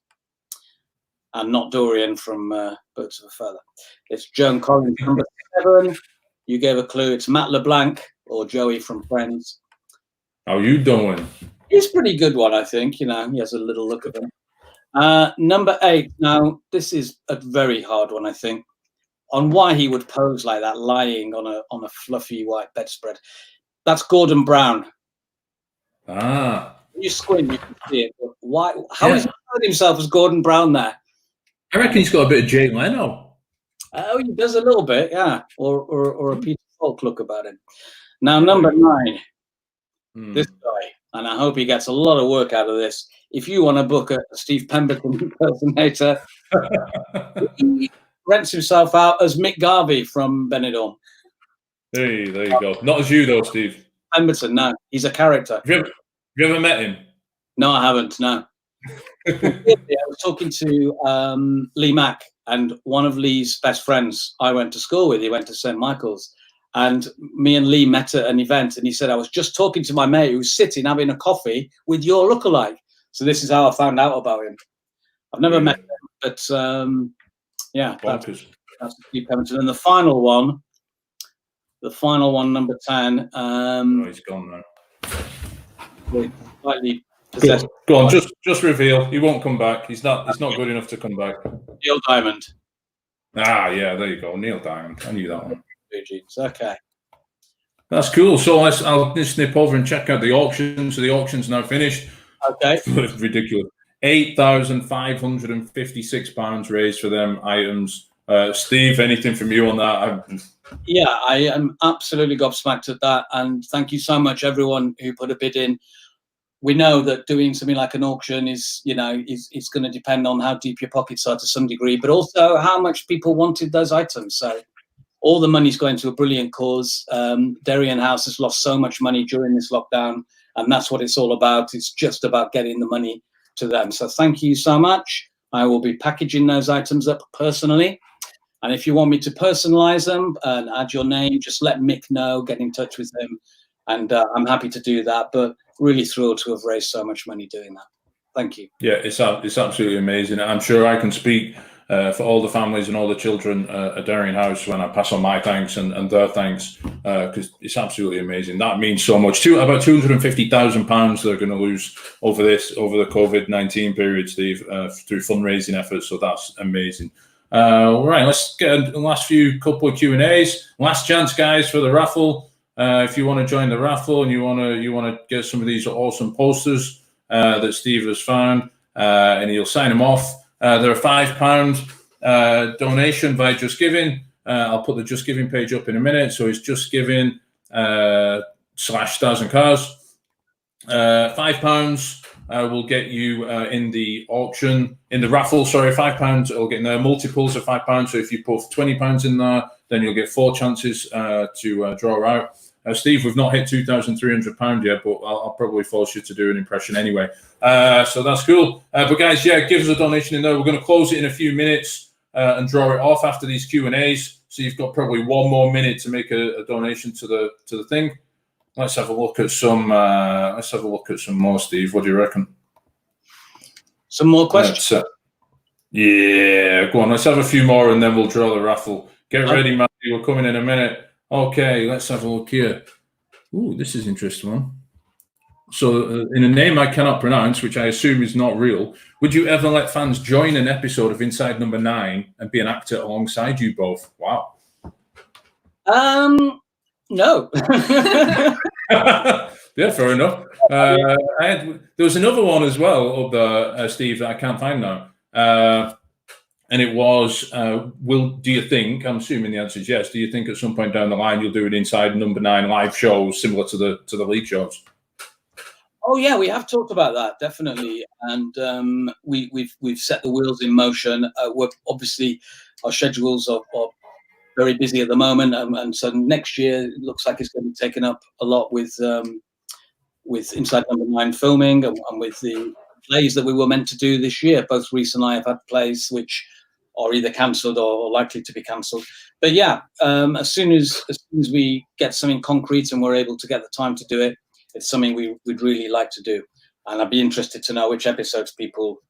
And not Dorian from Birds of a Feather. It's Joan Collins. Number 7, you gave a clue. It's Matt LeBlanc, or Joey from Friends. How you doing? He's a pretty good one, I think. You know, he has a little look at him. Number 8. Now, this is a very hard one, I think, on why he would pose like that, lying on a fluffy white bedspread. That's Gordon Brown. Ah. When you squint, you can see it. But why? How has he put himself as Gordon Brown there? I reckon he's got a bit of Jay Leno. Oh, he does a little bit, yeah. Or a Peter Falk look about him. Now, number 9. This guy, and I hope he gets a lot of work out of this. If you want to book a Steve Pemberton impersonator, he rents himself out as Mick Garvey from Benidorm. Hey, there you go. Not as you though, Steve. Pemberton, no, he's a character. Have you ever met him? No, I haven't. No. I was talking to Lee Mack, and one of Lee's best friends I went to school with. He went to St. Michael's. And me and Lee met at an event, and he said, I was just talking to my mate who's sitting having a coffee with your lookalike. So this is how I found out about him. I've never met him, but yeah, that's Steve Pemberton. And the final one, number 10. He's gone now. Slightly possessed. Go on, just reveal. He won't come back. He's not good enough to come back. Neil Diamond. Ah, yeah, there you go. Neil Diamond. I knew that one. Okay. That's cool. So I'll just snip over and check out the auction. So the auction's now finished. Okay. It's ridiculous. £8,556 raised for them items. Steve, anything from you on that? Yeah, I am absolutely gobsmacked at that. And thank you so much, everyone who put a bid in. We know that doing something like an auction is going to depend on how deep your pockets are to some degree, but also how much people wanted those items. So all the money's going to a brilliant cause. Derian House has lost so much money during this lockdown, and that's what it's all about. It's just about getting the money to them. So thank you so much. I will be packaging those items up personally. And if you want me to personalize them and add your name, just let Mick know, get in touch with him. And I'm happy to do that, but really thrilled to have raised so much money doing that. Thank you. Yeah, it's absolutely amazing. I'm sure I can speak for all the families and all the children at Derian House when I pass on my thanks and their thanks, because it's absolutely amazing. That means so much. About £250,000 they're going to lose over the COVID-19 period, Steve, through fundraising efforts. So that's amazing. All right, let's get the last couple of Q&As. Last chance, guys, for the raffle. If you want to join the raffle and you want to get some of these awesome posters that Steve has found, and he'll sign them off. They're a £5 donation via Just Giving. I'll put the Just Giving page up in a minute. So it's Just Giving /Stars and Cars. £5 will get you in the auction, in the raffle. Sorry, £5 will get in there. Multiples of £5. So if you put £20 in there, then you'll get 4 chances to draw out. Steve, we've not hit £2,300 yet, but I'll probably force you to do an impression anyway. So that's cool. But guys, yeah, give us a donation in there. We're going to close it in a few minutes and draw it off after these Q&As. So you've got probably 1 more minute to make a donation to the thing. Let's have a look at some. Let's have a look at some more, Steve. What do you reckon? Some more questions. Yeah, go on. Let's have a few more, and then we'll draw the raffle. Get ready, Matthew. We're coming in a minute. Okay, let's have a look here. Ooh, this is an interesting one. So, in a name I cannot pronounce, which I assume is not real, would you ever let fans join an episode of Inside Number 9 and be an actor alongside you both? Wow. No. Yeah, fair enough. There was another one as well up there, Steve, that I can't find now. And it was, do you think, I'm assuming the answer is yes, do you think at some point down the line you'll do an Inside Number 9 live show similar to the league shows? Oh yeah, we have talked about that, definitely. And we've set the wheels in motion. We're obviously, our schedules are very busy at the moment. And so next year it looks like it's going to be taken up a lot with Inside Number 9 filming and with the plays that we were meant to do this year. Both Reese and I have had plays which are either cancelled or likely to be cancelled. But yeah, as soon as we get something concrete and we're able to get the time to do it, it's something we'd really like to do. And I'd be interested to know which episodes people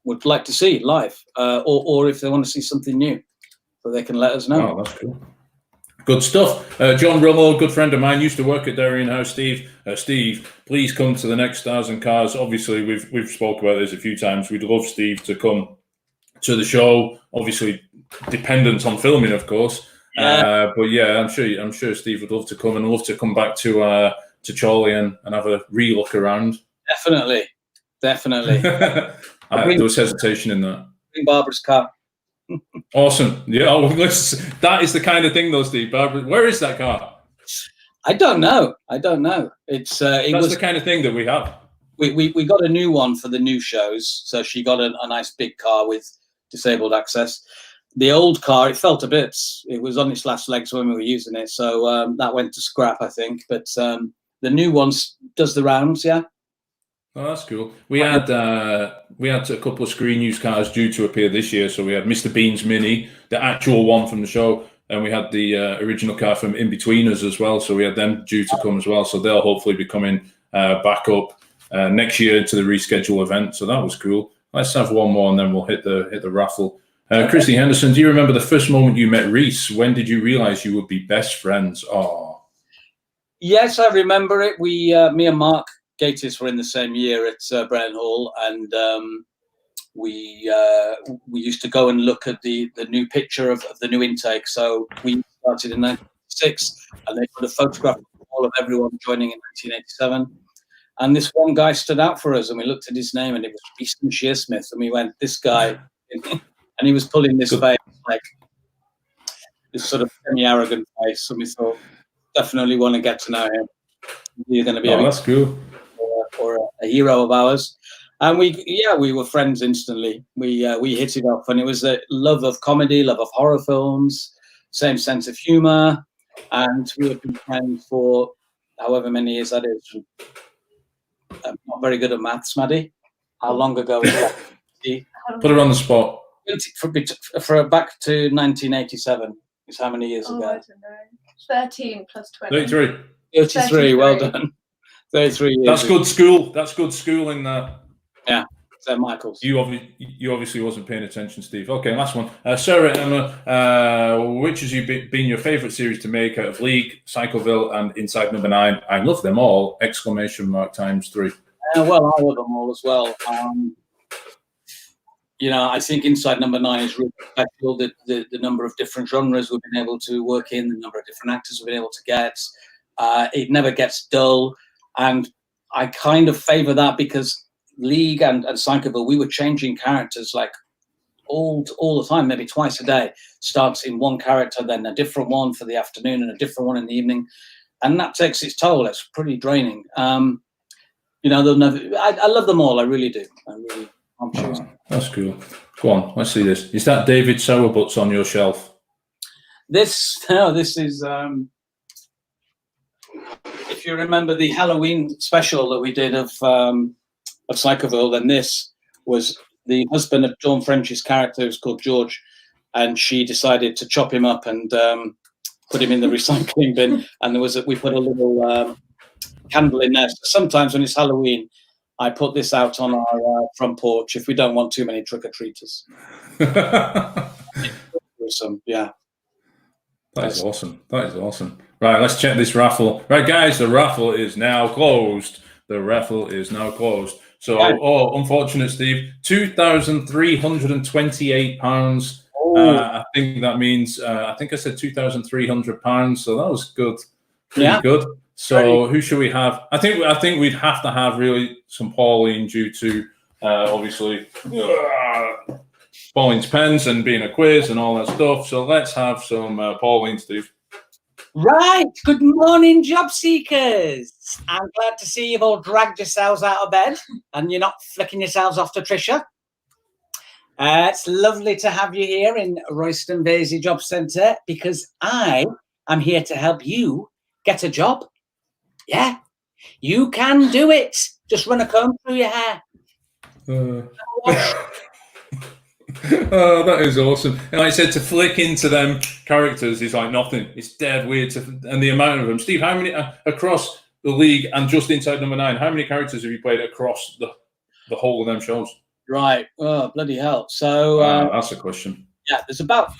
would like to see live, or if they want to see something new, so they can let us know. Oh, that's cool. Good stuff. John Rummel, good friend of mine, used to work at Derian House. Steve, please come to the next Stars and Cars. Obviously, we've spoke about this a few times. We'd love Steve to come to the show. Obviously, dependent on filming, of course. Yeah. But yeah, I'm sure Steve would love to come and love to come back to Chorley and have a re-look around. Definitely. There was hesitation in that. Bring Barbara's car. Awesome. Yeah, that is the kind of thing, though, Steve. Barbara, where is that car? I don't know. It's that's the kind of thing that we have. We got a new one for the new shows, so she got a nice big car with disabled access. The old car, it felt a bit. It was on its last legs when we were using it, so that went to scrap, I think. But the new one does the rounds, yeah. Oh, that's cool. We had a couple of screen use cars due to appear this year. So we had Mr. Bean's Mini, the actual one from the show, and we had the original car from In Betweeners as well. So we had them due to come as well. So they'll hopefully be coming back up next year to the reschedule event. So that was cool. Let's have one more, and then we'll hit the raffle. Christy Henderson, do you remember the first moment you met Reese? When did you realise you would be best friends? Oh, yes, I remember it. Me and Mark Gatiss were in the same year at Bretton Hall, and we used to go and look at the new picture of the new intake. So we started in 1996, and they put a photograph of all of everyone joining in 1987. And this one guy stood out for us, and we looked at his name, and it was Beeston Shearsmith, and we went, this guy, and he was pulling this face, like this sort of semi-arrogant face, and we thought, definitely want to get to know him. You're going to be that's cool. Or a hero of ours, and we were friends instantly. We hit it off, and it was a love of comedy, love of horror films, same sense of humor, and we have been friends for however many years that is. I'm not very good at maths, Maddie. How long ago was that? Put her on the spot. For back to 1987 is how many years ago? I don't know. 13 plus 20. 33. 33. Well done. 33 years. That's good school. That's good schooling there. Yeah. St. Michael's. You obviously wasn't paying attention, Steve. Okay, last one. Sarah Emma, which has been your favourite series to make out of League, Cycleville, and Inside Number 9? I love them all! ! !3. Well, I love them all as well. I think Inside Number 9 is really special. The number of different genres we've been able to work in, the number of different actors we've been able to get. It never gets dull, and I kind of favour that because League and Cycleville, we were changing characters like all the time, maybe twice a day. Starts in one character, then a different one for the afternoon and a different one in the evening, and that takes its toll. It's pretty draining. I love them all. I really do. I'm choosing. That's cool. Go on, let's see this. Is that David Sowerbutts on your shelf? This is if you remember the Halloween special that we did of Psychoville, then this was the husband of Dawn French's character, who's called George, and she decided to chop him up and put him in the recycling bin. And we put a little candle in there. So sometimes when it's Halloween, I put this out on our front porch if we don't want too many trick-or-treaters. Yeah. That is awesome. That is awesome. Right, let's check this raffle. Right, guys, the raffle is now closed. The raffle is now closed. So, unfortunate, Steve, £2,328. I think that means, I think I said £2,300. So that was good. Pretty good. So who should we have? I think we'd have to have really some Pauline due to, obviously, Pauline's pens and being a quiz and all that stuff. So let's have some Pauline, Steve. Right. Good morning, job seekers. I'm glad to see you've all dragged yourselves out of bed and you're not flicking yourselves off to Tricia. It's lovely to have you here in Royston Vasey Job Centre because I am here to help you get a job. Yeah, you can do it. Just run a comb through your hair. Oh, that is awesome. And like I said, to flick into them characters is like nothing. It's dead weird. And the amount of them. Steve, how many across the league and just inside number 9, how many characters have you played across the whole of them shows? Right. Oh, bloody hell. So that's a question. Yeah, there's about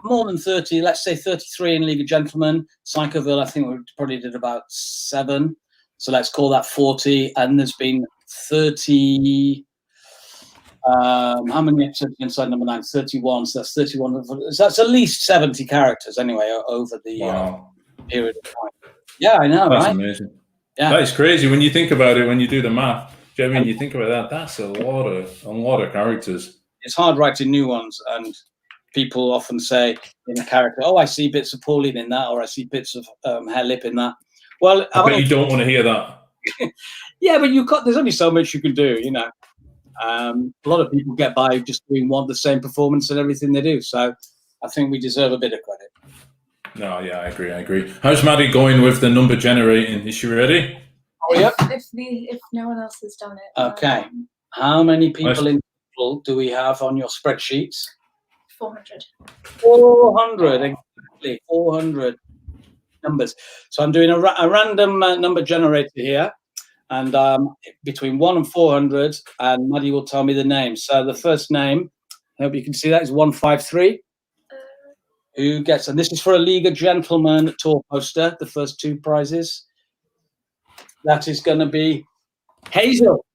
more than 30, let's say 33 in League of Gentlemen. Psychoville, I think we probably did about 7. So let's call that 40. And there's been 30... how many episodes inside number 9? 31. So that's 31. So that's at least 70 characters anyway over the period of time. Yeah, I know, that's right? Amazing. Yeah, that is crazy when you think about it. When you do the math, do you know what I mean? You think about that. That's a lot of characters. It's hard writing new ones, and people often say in a character, "Oh, I see bits of Pauline in that," or "I see bits of Hair Lip in that." Well, but you don't want to hear that. Yeah, but there's only so much you can do, you know. A lot of people get by just doing the same performance and everything they do. So I think we deserve a bit of credit. No, yeah, I agree. How's Maddie going with the number generating? Is she ready? Oh, yeah. If no one else has done it. Okay. How many people in total do we have on your spreadsheets? 400. 400, exactly. 400 numbers. So I'm doing a random number generator here. And between 1 and 400, and Maddie will tell me the name. So the first name, I hope you can see that, is 153. Who gets, and this is for a League of Gentlemen tour poster, the first 2 prizes. That is going to be Hazel.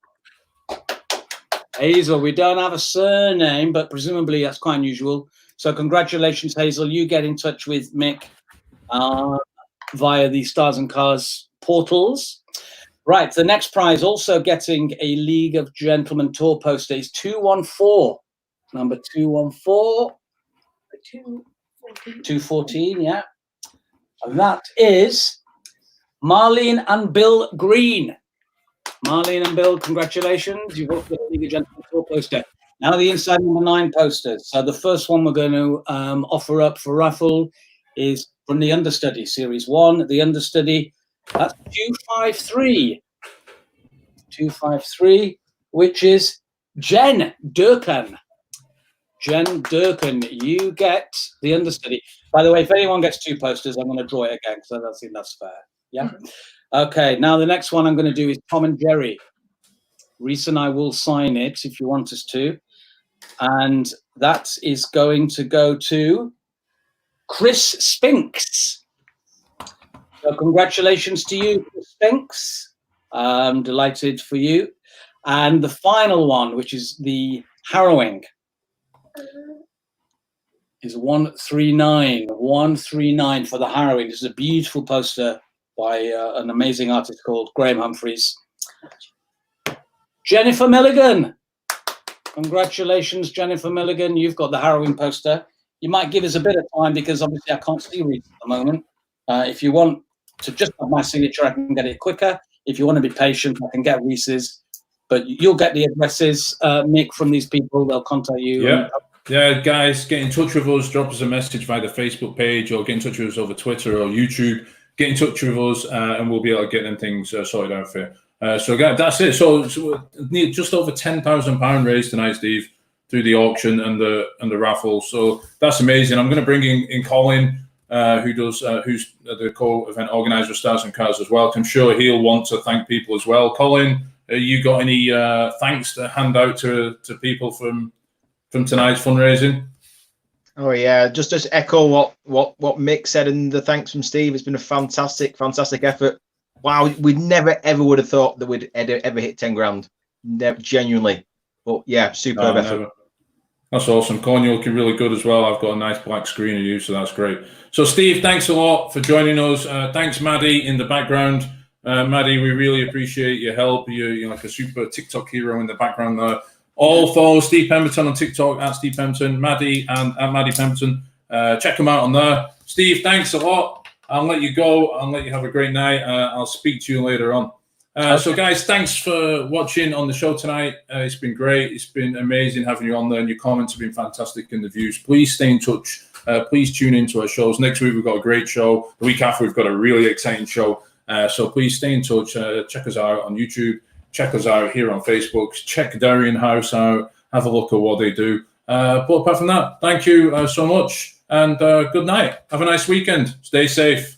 Hazel, we don't have a surname, but presumably that's quite unusual. So congratulations, Hazel. You get in touch with Mick via the Stars and Cars portals. Right, the next prize, also getting a League of Gentlemen tour poster, is 214. Number 214. 214, yeah. And that is Marlene and Bill Green. Marlene and Bill, congratulations. You've got the League of Gentlemen tour poster. Now the inside number 9 posters. So the first one we're going to offer up for raffle is from the Understudy, Series 1. The Understudy, that's 253. 253, which is Jen Durkin. Jen Durkin, you get the Understudy. By the way, if anyone gets 2 posters, I'm going to draw it again because I don't think that's fair. Yeah. Okay. Now the next one I'm going to do is Tom and Jerry. Reese and I will sign it if you want us to, and that is going to go to Chris Spinks. So congratulations to you, Chris Spinks. I'm delighted for you. And the final one, which is the Harrowing, is 139. 139 for the Harrowing. This is a beautiful poster by an amazing artist called Graham Humphreys. Jennifer Milligan. Congratulations, Jennifer Milligan. You've got the Harrowing poster. You might give us a bit of time because obviously I can't see Reese at the moment. If you want to just have my signature, I can get it quicker. If you want to be patient, I can get Reese's. But you'll get the addresses, Mick, from these people. They'll contact you. Yeah. Yeah, guys, get in touch with us. Drop us a message via the Facebook page, or get in touch with us over Twitter or YouTube. Get in touch with us, and we'll be able to get them things sorted out for you. So, guys, that's it. So just over £10,000 raised tonight, Steve, through the auction and the raffle. So that's amazing. I'm going to bring in Colin, who's the co-event organizer of Stars and Cars as well. I'm sure he'll want to thank people as well. Colin, you got any thanks to hand out to people from tonight's fundraising? Oh yeah, just echo what Mick said and the thanks from Steve. It's been a fantastic effort. Wow, we never ever would have thought that we'd ever hit 10 grand. Never, genuinely. But yeah, superb effort. Never. That's awesome. Colin, you're looking really good as well. I've got a nice black screen of you, so that's great. So Steve, thanks a lot for joining us. Thanks, Maddie, in the background. Maddie, we really appreciate your help. You're like a super TikTok hero in the background there. All follow Steve Pemberton on TikTok at Steve Pemberton, Maddie and at Maddie Pemberton. Check them out on there. Steve, thanks a lot. I'll let you go. I'll let you have a great night. I'll speak to you later on. So, guys, thanks for watching on the show tonight. It's been great. It's been amazing having you on there, and your comments have been fantastic in the views. Please stay in touch. Please tune into our shows. Next week, we've got a great show. The week after, we've got a really exciting show. So please stay in touch. Check us out on YouTube. Check us out here on Facebook. Check Derian House out. Have a look at what they do. But apart from that, thank you so much, and good night. Have a nice weekend. Stay safe.